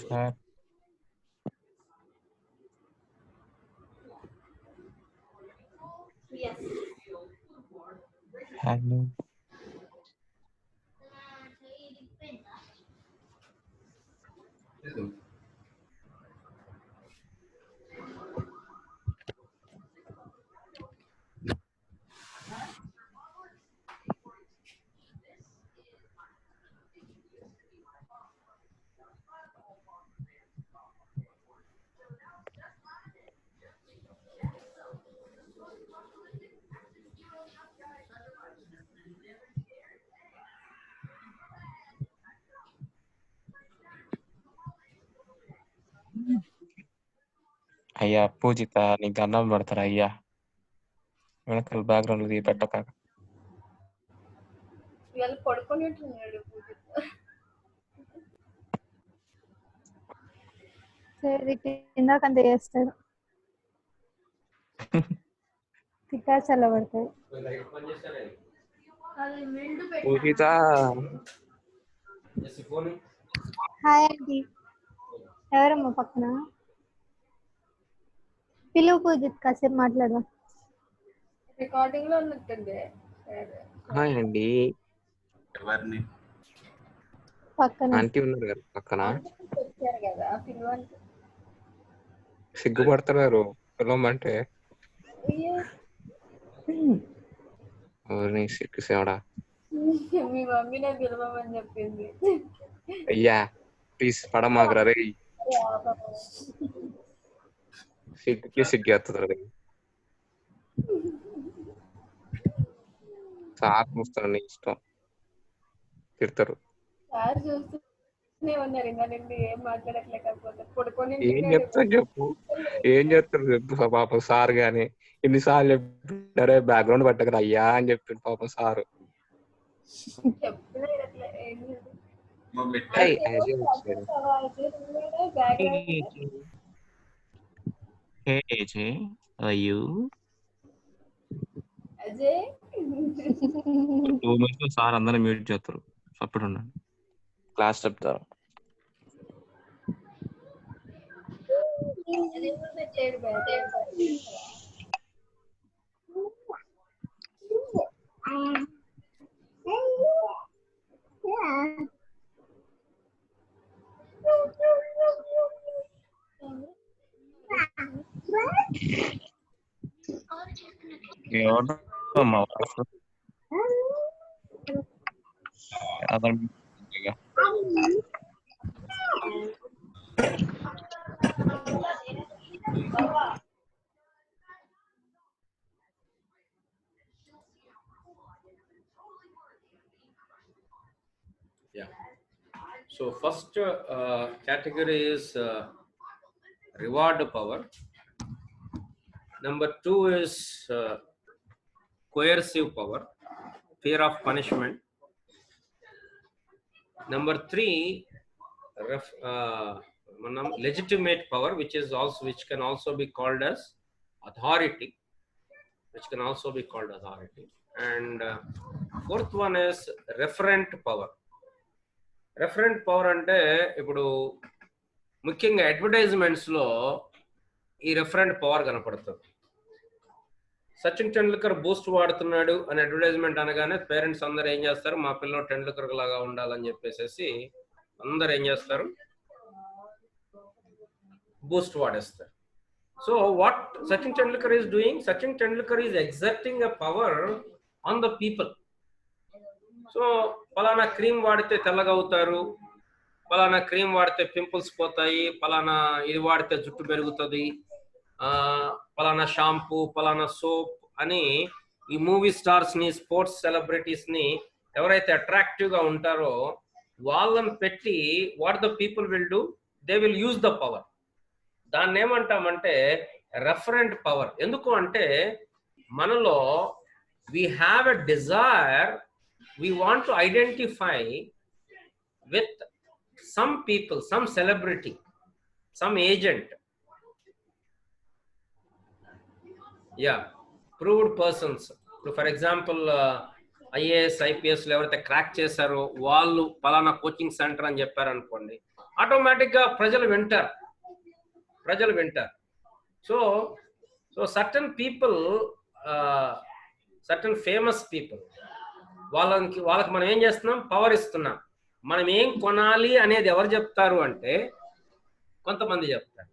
Sir. Hello. అయ్యా పూజిత నీకు దండం పెడతారా అయ్యా, వెనకాల బ్యాక్గ్రౌండ్ ఇది పెట్టక. ఇవాళ పడుకునేట్టున్నాడు పూజిత. ఇందాకంత చేస్తాడు, తిట్టా చల్లబడతాడు. అది మిల్డ్ పూజిత హాయ్ అండి, ఎవరమ్మా పక్కన? పిలువు పూజిత్, కాసేపు మాట్లాడదాం. రికార్డింగ్ లో ఉన్నట్టుంది. సరే హాయ్ అండి. ఎవరిని? పక్కన ఆంటీ ఉన్నారు కదా పక్కన, వచ్చారు కదా పిలవండి. సిగ్గుపడుతున్నారు పిలవమంటే. ఎవరిని సిగ్గు సేవడా? మీ మమ్మీనే పిలవమని చెప్పింది. అయ్యా ప్లీజ్ పడమాకరా రే, సిగ్గుకి సిగ్గేస్తుంది. సార్ చూస్తాను నీ ఇష్టం, తిడతారు. సార్ చూస్తూనే ఉన్నారు ఇంకా నుండి, ఏం మాట్లాడట్లేకపోతే పడుకొని ఏం చెప్తారు చెప్పు, ఏం చేస్తారు చెప్పు పాపం సార్ గాని. ఎన్నిసార్లు చెప్పారే బ్యాక్గ్రౌండ్ పెట్టకరా అయ్యా అని చెప్పిండు పాపం సారు. చెప్తున్నా ఇట్లా ఏం లేదు. ఏయ్, అదే వచ్చారు. Hey AJ, how are you? Ajay 2 minutes sir అందరూ మ్యూట్ చేస్తారు, అప్పుడు ఉండండి క్లాస్ చెప్తారు. Yeah. So first category is reward power. Number 2 is coercive power, fear of punishment. Number 3, legitimate power, which can also be called as authority, and fourth one is referent power. Referent power అంటే ఇప్పుడు ముఖ్యంగా advertisements లో ఈ referent power కనపడుతుంది. Sachin Tendulkar Boost వాడుతున్నాడు అని advertisement అనగానే parents అందరు ఏం చేస్తారు, మా పిల్లలు టెండూల్కర్ లాగా ఉండాలని చెప్పేసి అందరు ఏం చేస్తారు, బూస్ట్ వాడేస్తారు. So what Sachin Tendulkar is doing, Sachin Tendulkar is exerting a power on the people. So పలానా క్రీమ్ వాడితే తెల్లగా అవుతారు, పలానా క్రీమ్ వాడితే పింపుల్స్ పోతాయి, పలానా ఇది వాడితే జుట్టు పెరుగుతుంది, పలానా షాంపూ, పలానా సోప్ అని ఈ మూవీ స్టార్స్ ని, స్పోర్ట్స్ సెలబ్రిటీస్ ని ఎవరైతే అట్రాక్టివ్ గా ఉంటారో వాళ్ళని పెట్టి what the people will do, they will use the power. దాన్ని ఏమంటామంటే రెఫరెంట్ పవర్. ఎందుకు అంటే మనలో we have a desire, we want to identify with some people, some celebrity, some agent, yeah, proved persons. For example, IAS IPS ఎవరైతే crack చేశారో వాళ్ళు పలానా coaching centre అని చెప్పారు అనుకోండి, ఆటోమేటిక్గా ప్రజలు వింటారు. So certain people, certain famous people, వాళ్ళకి మనం ఏం చేస్తున్నాం? పవర్ ఇస్తున్నాం. మనం ఏం కొనాలి అనేది ఎవరు చెప్తారు అంటే కొంతమంది చెప్తారు.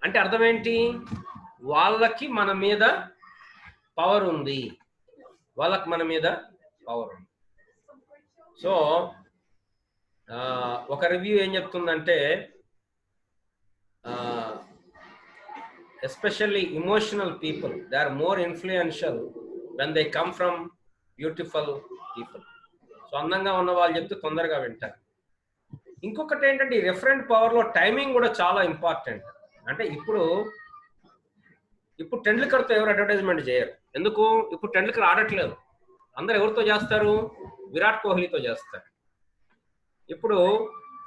అంటే అర్థం ఏంటి? వాళ్ళకి మన మీద పవర్ ఉంది. సో ఒక రివ్యూ ఏం చెప్తుందంటే, especially emotional people, they are more influential when they come from beautiful people. So అందంగా ఉన్న వాళ్ళు చెప్తే తొందరగా వింటారు. ఇంకొకటి ఏంటంటే, ఈ రెఫరెంట్ పవర్లో టైమింగ్ కూడా చాలా ఇంపార్టెంట్. అంటే ఇప్పుడు టెండూల్కర్తో ఎవరు అడ్వర్టైజ్మెంట్ చేయరు. ఎందుకు? ఇప్పుడు టెండూల్కర్ ఆడట్లేదు. అందరు ఎవరితో చేస్తారు? విరాట్ కోహ్లీతో చేస్తారు. ఇప్పుడు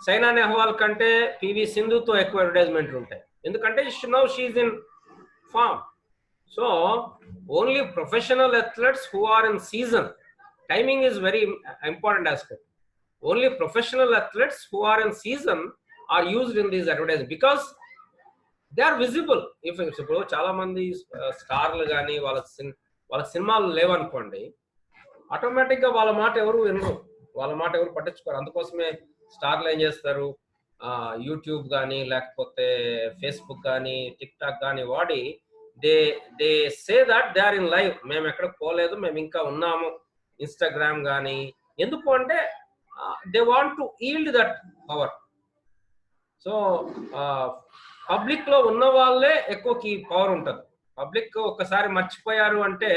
సైనా నెహ్వాల్ కంటే పివి సింధుతో ఎక్కువ అడ్వర్టైజ్మెంట్లు ఉంటాయి. ఎందుకంటే now she is in form. So only professional athletes who are in season, timing is very important aspect. Only professional athletes who are in season are used in these advertise because they are visible. ఇప్పుడు చాలా మంది స్టార్లు కానీ వాళ్ళ సినిమాలు లేవనుకోండి, ఆటోమేటిక్గా వాళ్ళ మాట ఎవరు వినరు, వాళ్ళ మాట ఎవరు పట్టించుకోరు. అందుకోసమే స్టార్లు ఏం చేస్తారు? యూట్యూబ్ కానీ లేకపోతే ఫేస్బుక్ కానీ టిక్ టాక్ కానీ వాడి they say that they are in live, మేము ఎక్కడికి పోలేదు, మేము ఇంకా ఉన్నాము. ఇన్స్టాగ్రామ్ కానీ ఎందుకు అంటే they want to yield that power. So public లో ఉన్న వాళ్ళే ఎక్కువకి పవర్ ఉంటుంది. పబ్లిక్ ఒక్కసారి మర్చిపోయారు అంటే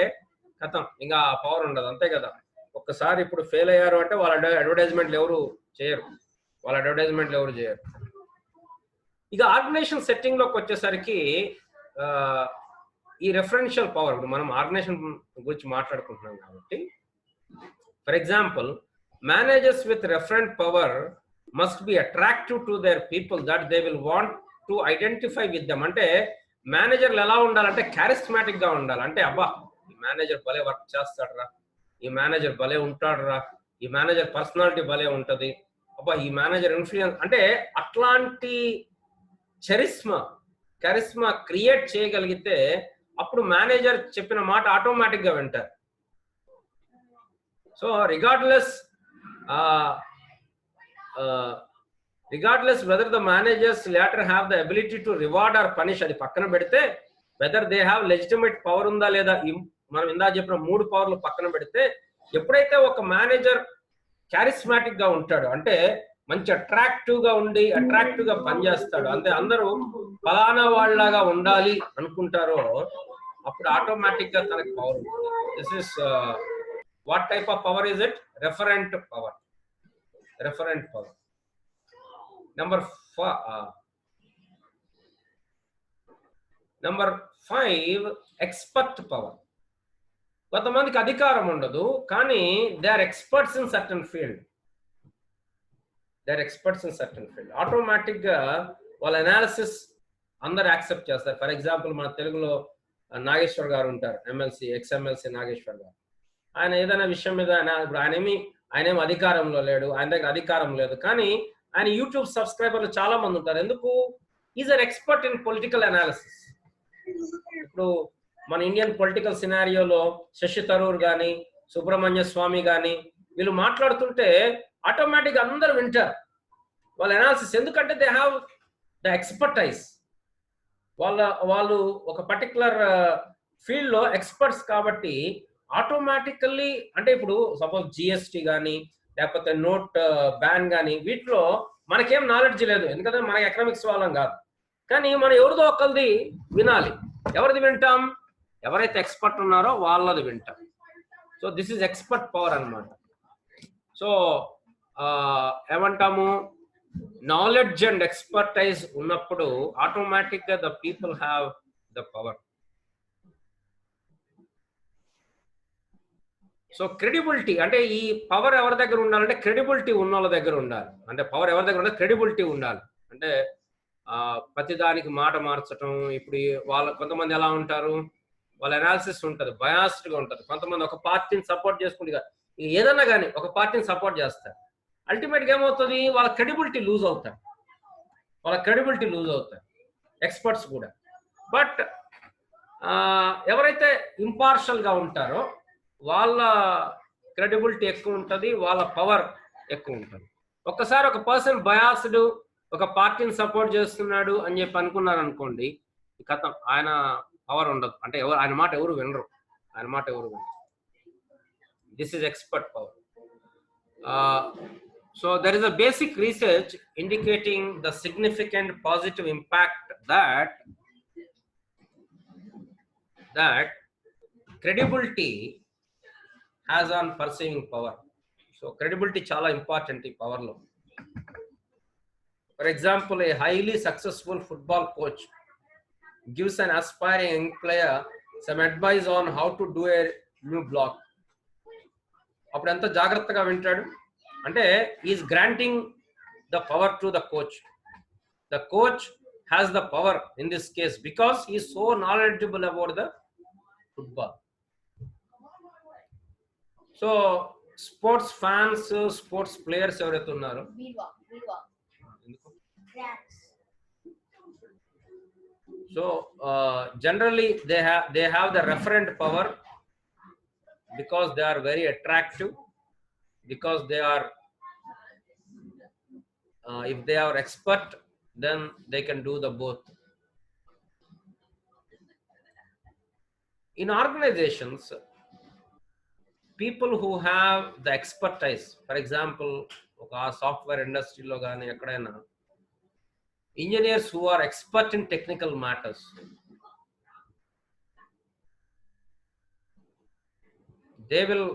కథం, ఇంకా పవర్ ఉండదు, అంతే కదా. ఒక్కసారి ఇప్పుడు ఫెయిల్ అయ్యారు అంటే వాళ్ళ అడ్వర్టైజ్మెంట్లు ఎవరు చేయరు. ఇక ఆర్గనైజేషన్ సెట్టింగ్ లోకి వచ్చేసరికి ఈ రెఫరెన్షియల్ పవర్, ఇప్పుడు మనం ఆర్గనైజేషన్ గురించి మాట్లాడుకుంటున్నాం కాబట్టి, for example managers with referent power must be attractive to their people that they will want to identify with them. అంటే మేనేజర్లు ఎలా ఉండాలంటే చారిస్మాటిక్ గా ఉండాలి. అంటే అబ్బా ఈ మేనేజర్ భలే వర్క్ చేస్తాడురా, ఈ మేనేజర్ భలే ఉంటాడురా, ఈ మేనేజర్ పర్సనాలిటీ భలే ఉంటది, అబ్బా ఈ మేనేజర్ ఇన్ఫ్లుయెన్స్, అంటే అట్లాంటి కరిస్మా క్రియేట్ చేయగలిగితే అప్పుడు మేనేజర్ చెప్పిన మాట ఆటోమేటిక్ గా వింటారు. So regardless whether the managers later have the ability to reward or punish, అది పక్కన పెడితే whether they have legitimate power ఉందా లేదా, మనం ఇందా చెప్పిన 3 పవర్లు పక్కన పెడితే, ఎప్పుడైతే ఒక మేనేజర్ చారిస్మాటిక్ గా ఉంటాడు, అంటే మంచి అట్రాక్టివ్ గా పనిచేస్తాడు, అంటే అందరూ ఫలానా వాళ్ళలాగా ఉండాలి అనుకుంటారో అప్పుడు ఆటోమేటిక్ గా తనకి పవర్ ఉంటుంది. This is what type of power is it? Referent power. Number 5 expert power. కొంతమందికి అధికారం ఉండదు కానీ they are experts in certain field. Automatic గా వాళ్ళ అనాలిసిస్ అందరు యాక్సెప్ట్ చేస్తారు. ఫర్ ఎగ్జాంపుల్ మన తెలుగులో నాగేశ్వర్ గారు ఉంటారు, ఎక్స్ఎమ్మెల్సీ నాగేశ్వర్ గారు. ఆయన ఏదైనా విషయం మీద ఆయనేమి అధికారంలో లేడు, ఆయన దగ్గర అధికారం లేదు, కానీ ఆయన యూట్యూబ్ సబ్స్క్రైబర్లు చాలా మంది ఉంటారు. ఎందుకు? Is an expert in political analysis. ఇప్పుడు మన ఇండియన్ పొలిటికల్ సినారియోలో శశి థరూర్ కానీ సుబ్రహ్మణ్య స్వామి కానీ వీళ్ళు మాట్లాడుతుంటే ఆటోమేటిక్గా అందరూ వింటారు వాళ్ళ అనాలిసిస్. ఎందుకంటే దే హ్యావ్ ద ఎక్స్పర్టైజ్. వాళ్ళు ఒక పర్టికులర్ ఫీల్డ్ లో ఎక్స్పర్ట్స్ కాబట్టి ఆటోమేటికల్లీ, అంటే ఇప్పుడు సపోజ్ జిఎస్టీ కానీ లేకపోతే నోట్ బ్యాన్ కానీ వీటిలో మనకేం నాలెడ్జ్ లేదు, ఎందుకంటే మనకి ఎకనామిక్స్ వాళ్ళం కాదు. కానీ మనం ఎవరిదో ఒకరిది వినాలి. ఎవరిది వింటాం? ఎవరైతే ఎక్స్పర్ట్ ఉన్నారో వాళ్ళది వింటాం. So this is expert power అన్నమాట. సో ఏమంటాము? నాలెడ్జ్ అండ్ ఎక్స్పర్టైజ్ ఉన్నప్పుడు ఆటోమేటిక్ గా the people have the power. So credibility, అంటే ఈ పవర్ ఎవరి దగ్గర ఉండాలంటే క్రెడిబిలిటీ ఉన్న వాళ్ళ దగ్గర ఉండాలి. అంటే పవర్ ఎవరి దగ్గర ఉండాలి? క్రెడిబిలిటీ ఉండాలి. అంటే ప్రతిదానికి మాట మార్చడం. ఇప్పుడు కొంతమంది ఎలా ఉంటారు, వాళ్ళ అనాలిసిస్ ఉంటుంది, బయాస్డ్ గా ఉంటుంది. కొంతమంది ఒక పార్టీని సపోర్ట్ చేసుకుంటే ఏదన్నా కానీ ఒక పార్టీని సపోర్ట్ చేస్తారు. అల్టిమేట్గా ఏమవుతుంది, వాళ్ళ క్రెడిబిలిటీ లూజ్ అవుతారు, ఎక్స్పర్ట్స్ కూడా. బట్ ఎవరైతే ఇంపార్షల్గా ఉంటారో వాళ్ళ క్రెడిబిలిటీ ఎక్కువ ఉంటుంది, వాళ్ళ పవర్ ఎక్కువ ఉంటుంది. ఒక్కసారి ఒక పర్సన్ బయాస్డ్, ఒక పార్టీని సపోర్ట్ చేస్తున్నాడు అని చెప్పి అనుకున్నారు అనుకోండి, కథం, ఆయన పవర్ ఉండదు. అంటే ఆయన మాట ఎవరు వినరు. This is expert power. So there is a basic research indicating the significant positive impact that credibility has on perceiving power. So credibility chala important ee power lo. For example, a highly successful football coach gives an aspiring young player some advice on how to do a new block. అప్పుడు ఎంత జాగ్రత్తగా వింటాడు అంటే is granting the power to the coach. The coach has the power in this case because he so knowledgeable about the football. So sports fans, sports players ఎవరైతే ఉన్నారో, so generally they have the referent power because they are very attractive, because they are if they are expert, then they can do the both. In organizations, people who have the expertise, for example oka software industry lo gaani ekkadaina engineers who are expert in technical matters, they will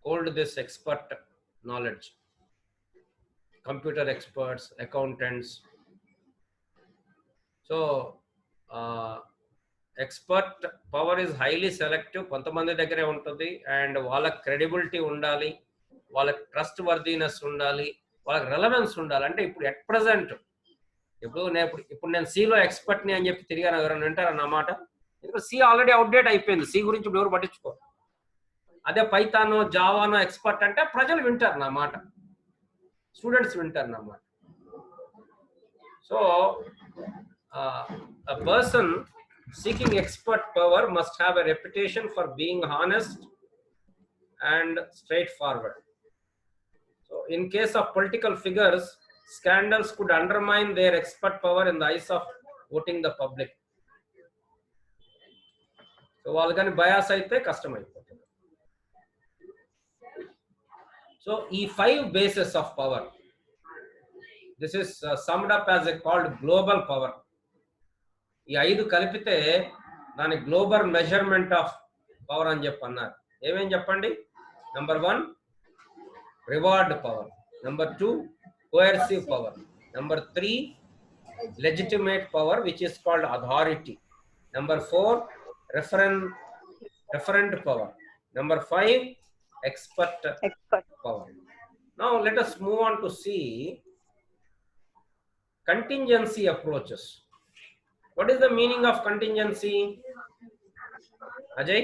hold this expert knowledge. Computer experts, accountants. So expert power is highly selective. కొంతమంది దగ్గరే ఉంటుంది, and వాళ్ళకి credibility ఉండాలి, వాళ్ళకి trust worthiness ఉండాలి, వాళ్ళకి relevance ఉండాలి. అంటే ఇప్పుడు ఎట్ ప్రజెంట్ ఇప్పుడు నేను సిలో ఎక్స్పర్ట్ని అని చెప్పి తిరిగాను, ఎవరైనా వింటారు అన్నమాట. ఇప్పుడు సి ఆల్రెడీ అవుట్డేట్ అయిపోయింది, సి గురించి ఇప్పుడు ఎవరు పట్టించుకోరు. అదే పైథానో, జావానో ఎక్స్పర్ట్ అంటే ప్రజలు వింటారు నా మాట, స్టూడెంట్స్ వింటారు నా మాట. So a person seeking expert power must have a reputation for being honest and straightforward. So in case of political figures, scandals could undermine their expert power in the eyes of voting the public. So వాళ్ళు కానీ bias అయితే కష్టం అయిపోతుంది. So ఈ 5 bases of power, this is summed up as a called global power. ఈ 5 కలిపితే దాని global measurement of power అని చెప్పి అన్నారు. ఏమేం చెప్పండి? Number 1 reward power, number 2 coercive power, number 3 legitimate power which is called authority, number 4 referent power, number 5 expert power. Now let us move on to see contingency approaches. What is the meaning of contingency? Ajay,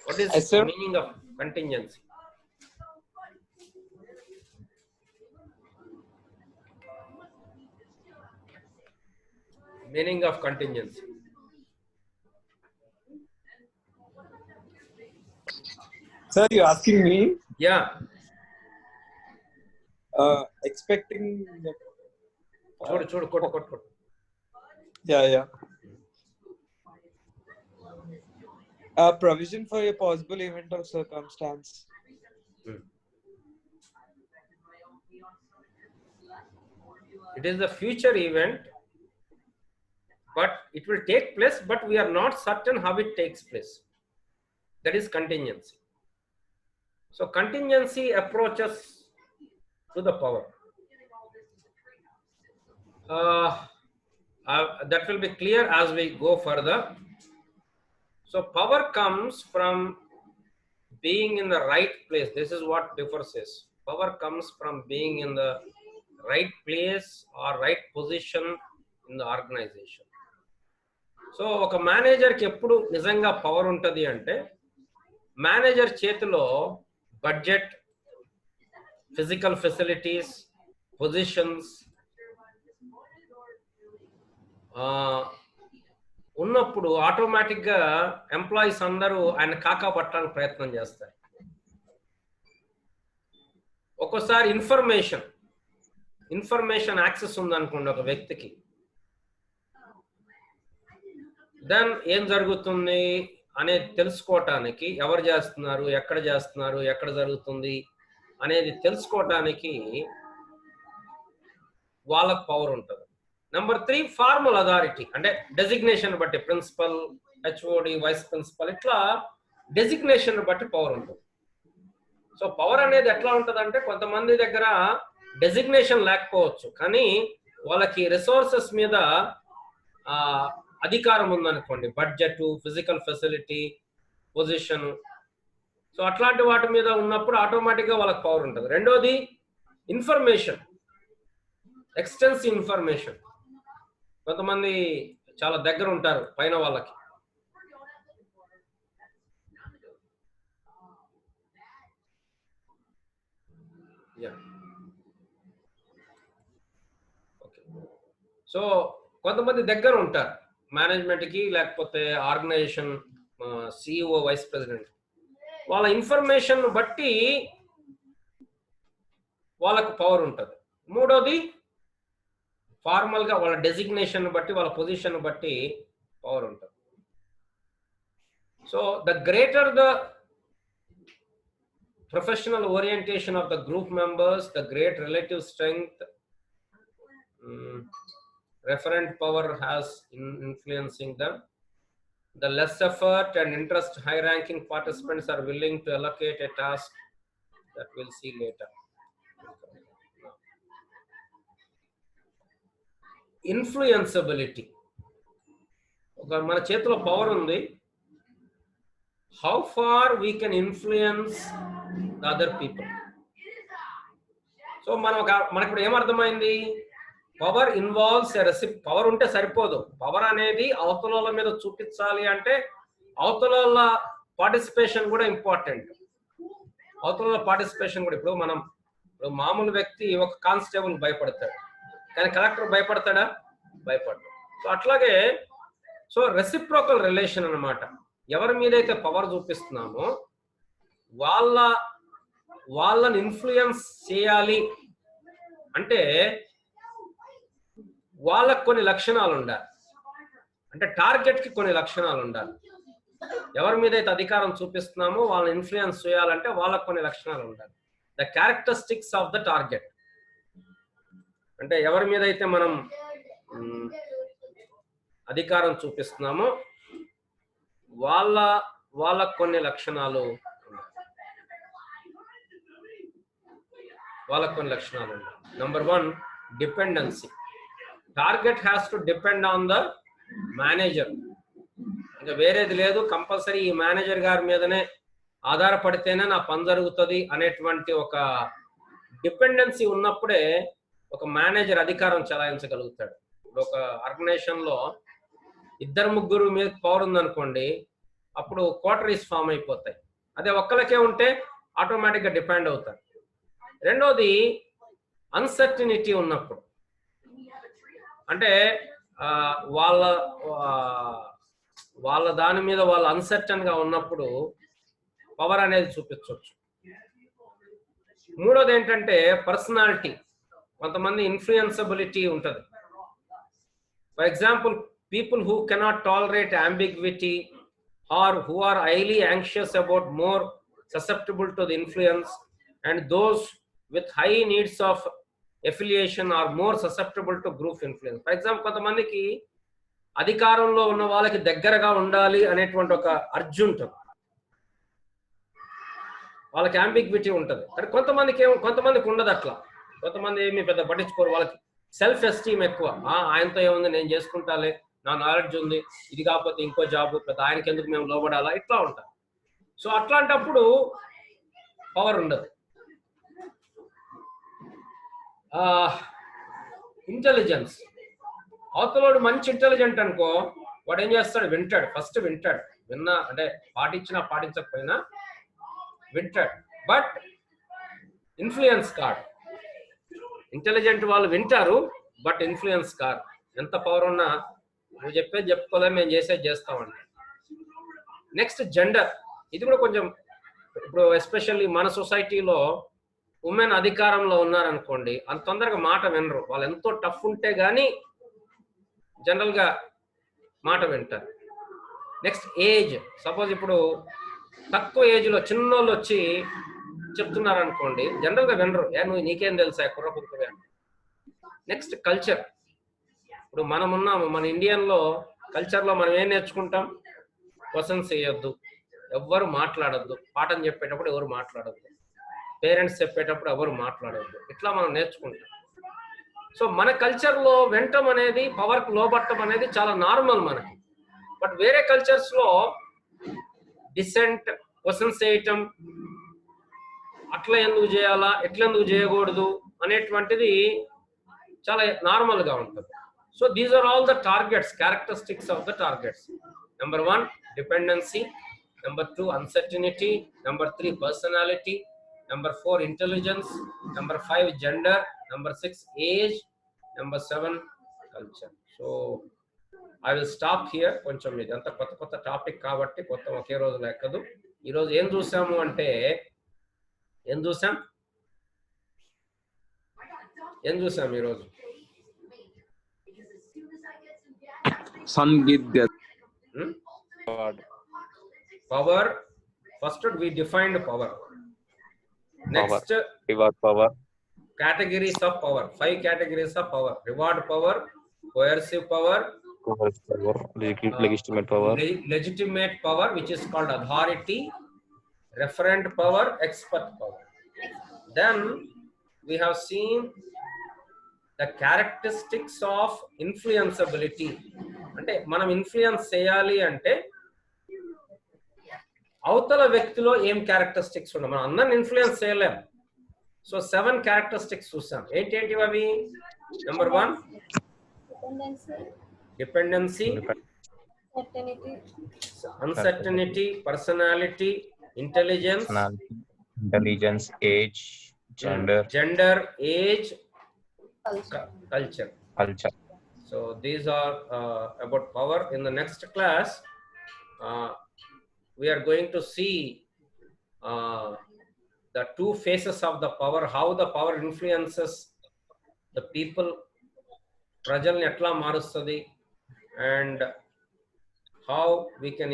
what is the meaning of contingency? Meaning of contingency. Sir, you asking me? Yeah. Expecting. Chodu, kodu. Yeah. Provision for a possible event or circumstance. It is the future event, but it will take place, but we are not certain how it takes place. That is contingency. So contingency approaches to the power. That will be clear as we go further. So power comes from being in the right place. This is what Differ says. Power comes from being in the right place or right position in the organization. So ఒక మేనేజర్కి ఎప్పుడు నిజంగా power ఉంటుంది అంటే, manager చేతిలో budget, physical facilities, positions ఉన్నప్పుడు ఆటోమేటిక్గా employees అందరూ ఆయన కాకా పట్టడానికి ప్రయత్నం చేస్తారు. ఒక్కోసారి ఇన్ఫర్మేషన్ యాక్సెస్ ఉందనుకోండి ఒక వ్యక్తికి, దెన్ ఏం జరుగుతుంది అనేది తెలుసుకోవటానికి, ఎవరు చేస్తున్నారు, ఎక్కడ జరుగుతుంది అనేది తెలుసుకోవటానికి వాళ్ళకు పవర్ ఉంటుంది. నెంబర్ 3 ఫార్మల్ అథారిటీ, అంటే డెసిగ్నేషన్ బట్టి ప్రిన్సిపల్, హెచ్ఓడి, వైస్ ప్రిన్సిపల్, ఇట్లా డెసిగ్నేషన్ బట్టి పవర్ ఉంటుంది. సో పవర్ అనేది ఎట్లా ఉంటుంది అంటే కొంతమంది దగ్గర డెసిగ్నేషన్ లేకపోవచ్చు, కానీ వాళ్ళకి రిసోర్సెస్ మీద అధికారం ఉందనుకోండి, budget, physical facility, position, so అట్లాంటి వాటి మీద ఉన్నప్పుడు ఆటోమేటిక్గా వాళ్ళకి పవర్ ఉంటుంది. రెండోది ఇన్ఫర్మేషన్, ఎక్స్టెన్సివ్ ఇన్ఫర్మేషన్. కొంతమంది చాలా దగ్గర ఉంటారు పైన వాళ్ళకి, సో కొంతమంది దగ్గర ఉంటారు మేనేజ్మెంట్కి, లేకపోతే ఆర్గనైజేషన్ సిఇఓ, వైస్ ప్రెసిడెంట్. వాళ్ళ ఇన్ఫర్మేషన్ బట్టి వాళ్ళకు పవర్ ఉంటుంది. మూడోది ఫార్మల్గా వాళ్ళ డెసిగ్నేషన్ బట్టి, వాళ్ళ పొజిషన్ బట్టి పవర్ ఉంటుంది. So the greater the professional orientation of the group members, the great relative strength referent power has in influencing them, the less effort and interest high ranking participants are willing to allocate a task that we'll see later. Influenceability, ఒక మన చేతిలో power ఉంది, how far we can influence the other people. So మనకు ఇప్పుడు ఏమర్థమైంది, power involves power ఉంటే సరిపోదు, power అనేది అవతల మీద చూపించాలి అంటే అవతల పార్టిసిపేషన్ కూడా ఇంపార్టెంట్. అవతల పార్టిసిపేషన్ కూడా, ఇప్పుడు మామూలు వ్యక్తి ఒక కానిస్టేబుల్ భయపడతాడు, కానీ కలెక్టర్ భయపడతాడా? భయపడతాడు. సో అట్లాగే సో రెసిప్రోకల్ రిలేషన్ అన్నమాట. ఎవరి మీద అయితే పవర్ చూపిస్తున్నామో వాళ్ళని ఇన్ఫ్లుయెన్స్ చేయాలి అంటే వాళ్ళకు కొన్ని లక్షణాలు ఉండాలి, అంటే టార్గెట్ కి కొన్ని లక్షణాలు ఉండాలి. ఎవరి మీద అయితే అధికారం చూపిస్తున్నామో వాళ్ళని ఇన్ఫ్లుయెన్స్ చేయాలంటే వాళ్ళకు కొన్ని లక్షణాలు ఉండాలి. The characteristics of the target, అంటే ఎవరి మీద అయితే మనం అధికారం చూపిస్తున్నామో వాళ్ళకు కొన్ని లక్షణాలు ఉన్నాయి. Number 1, dependency. Target has to depend on the manager. ఇంకా వేరేది లేదు, కంపల్సరీ ఈ మేనేజర్ గారి మీదనే ఆధారపడితేనే నా పని జరుగుతుంది అనేటువంటి ఒక డిపెండెన్సీ ఉన్నప్పుడే ఒక మేనేజర్ అధికారం చెలాయించగలుగుతాడు. ఇప్పుడు ఒక ఆర్గనైజేషన్ లో 2-3 మీద పవర్ ఉందనుకోండి, అప్పుడు క్వార్టరీస్ ఫామ్ అయిపోతాయి. అదే ఒక్కరికే ఉంటే ఆటోమేటిక్గా డిపెండ్ అవుతారు. రెండోది అన్సర్టినిటీ ఉన్నప్పుడు, అంటే వాళ్ళ దాని మీద వాళ్ళు అన్సర్టన్ గా ఉన్నప్పుడు పవర్ అనేది చూపించవచ్చు. మూడోది ఏంటంటే పర్సనాలిటీ. కొంతమంది ఇన్ఫ్లుయెన్సబిలిటీ ఉంటుంది. For example, people who cannot tolerate ambiguity or who are highly anxious about more susceptible to the influence, and those with high needs of affiliation are more susceptible to group influence. For example, కొంతమందికి అధికారంలో ఉన్న వాళ్ళకి దగ్గరగా ఉండాలి అనేటువంటి ఒక అర్జు ఉంటుంది, వాళ్ళకి అంబిగ్విటీ ఉంటుంది. కానీ కొంతమందికి ఉండదు అట్లా. కొంతమంది ఏమి పెద్ద పట్టించుకోరు, వాళ్ళకి సెల్ఫ్ ఎస్టీమ్ ఎక్కువ. ఆయనతో ఏముంది, నేను చేసుకుంటాలే, నా నాలెడ్జ్ ఉంది, ఇది కాకపోతే ఇంకో జాబ్, పెద్ద ఆయనకి ఎందుకు మేము లోబడాలా, ఇట్లా ఉంటారు. సో అట్లాంటప్పుడు పవర్ ఉండదు. ఇంటెలిజెన్స్. అవతలోడు మంచి ఇంటెలిజెంట్ అనుకో, వాడు ఏం చేస్తాడు, ఫస్ట్ వింటాడు. అంటే పాటించినా పాటించకపోయినా వింటాడు. బట్ ఇన్ఫ్లుయెన్స్ కాదు. ఇంటెలిజెంట్ వాళ్ళు వింటారు బట్ ఇన్ఫ్లుయెన్స్ కాదు. ఎంత పవర్ ఉన్నా నువ్వు చెప్పేది చెప్పుకోలే, మేము చేసేది చేస్తామండి. Next gender. ఇది కూడా కొంచెం ఇప్పుడు ఎస్పెషల్లీ మన సొసైటీలో ఉమెన్ అధికారంలో ఉన్నారనుకోండి, అంత తొందరగా మాట వినరు. వాళ్ళు ఎంతో టఫ్ ఉంటే కానీ జనరల్గా మాట వింటారు. Next age. సపోజ్ ఇప్పుడు తక్కువ ఏజ్లో చిన్నోళ్ళు వచ్చి చెప్తున్నారు అనుకోండి, జనరల్గా వినరు. నువ్వు నీకేం తెలుసా కుర్ర కుక్కవే. Next culture. ఇప్పుడు మనం ఉన్నాము, మన ఇండియన్లో కల్చర్లో మనం ఏం నేర్చుకుంటాం? క్వశ్చన్స్ వేయొద్దు, ఎవ్వరు మాట్లాడొద్దు, పాఠం చెప్పేటప్పుడు ఎవరు మాట్లాడొద్దు, పేరెంట్స్ చెప్పేటప్పుడు ఎవరు మాట్లాడొద్దు, ఇట్లా మనం నేర్చుకుంటాం. సో మన కల్చర్లో వినటం అనేది, పవర్కి లోబట్టం అనేది చాలా నార్మల్ మనకి. బట్ వేరే కల్చర్స్లో డిసెంట్, క్వశ్చన్స్ వేయటం, అట్లా ఎందుకు చేయాలా, ఎట్లా ఎందుకు చేయకూడదు అనేటువంటిది చాలా నార్మల్గా ఉంటుంది. So these are all the targets, characteristics of the targets. Number 1 dependency, number 2 uncertainty, number 3 personality, number 4 intelligence, number 5 gender, number 6 age, number 7 culture. So I will stop here. కొంచెం ఇదంతా కొత్త కొత్త టాపిక్ కాబట్టి మొత్తం ఒకే రోజులో ఎక్కదు. ఈరోజు ఏం చూసాము అంటే, ఏం చూసాం ఈరోజు? Power. First we defined power. Next, reward power. Categories of power. 5 categories of power. Reward power, coercive power, legitimate power, legitimate power which is called authority, referent power, expert power. Then we have seen the characteristics of influenceability. అంటే మనం influence చేయాలి అంటే అవతల వ్యక్తిలో ఏం characteristics ఉన్నాయి, మనం అందరిని ఇన్ఫ్లుయెన్స్ చేయలేం. సో 7 క్యారెక్టరిస్టిక్స్ చూసాం. ఏంటి అవి? Number 1 dependency, uncertainty, personality, intelligence, age, gender, age, culture. So these are about power. In the next class we are going to see the 2 phases of the power, how the power influences the people, prajalni etla marustadi, and how we can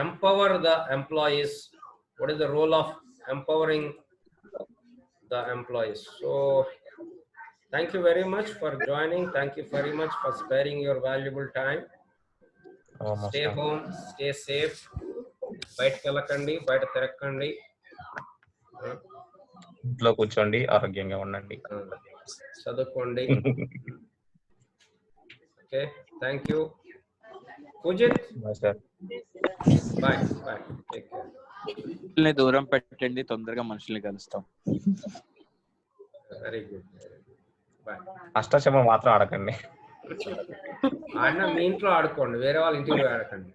empower the employees. What is the role of empowering the employees? So thank you very much for joining. Thank you very much for sparing your valuable time. Stay home, stay safe. బయటకు వెళ్ళకండి, బయట తిరగకండి, ఇంట్లో కూర్చోండి, ఆరోగ్యంగా ఉండండి, చదువుకోండి. Okay, thank you. Pujith, bye bye, take care. దూరం పెట్టండి, తొందరగా మనుషుల్ని కలుస్తాం. Very good, bye. అష్టాచమ్మ మాత్రం ఆడకండి. ఆడినా మీ ఇంట్లో ఆడుకోండి, వేరే వాళ్ళ ఇంటికి ఆడకండి.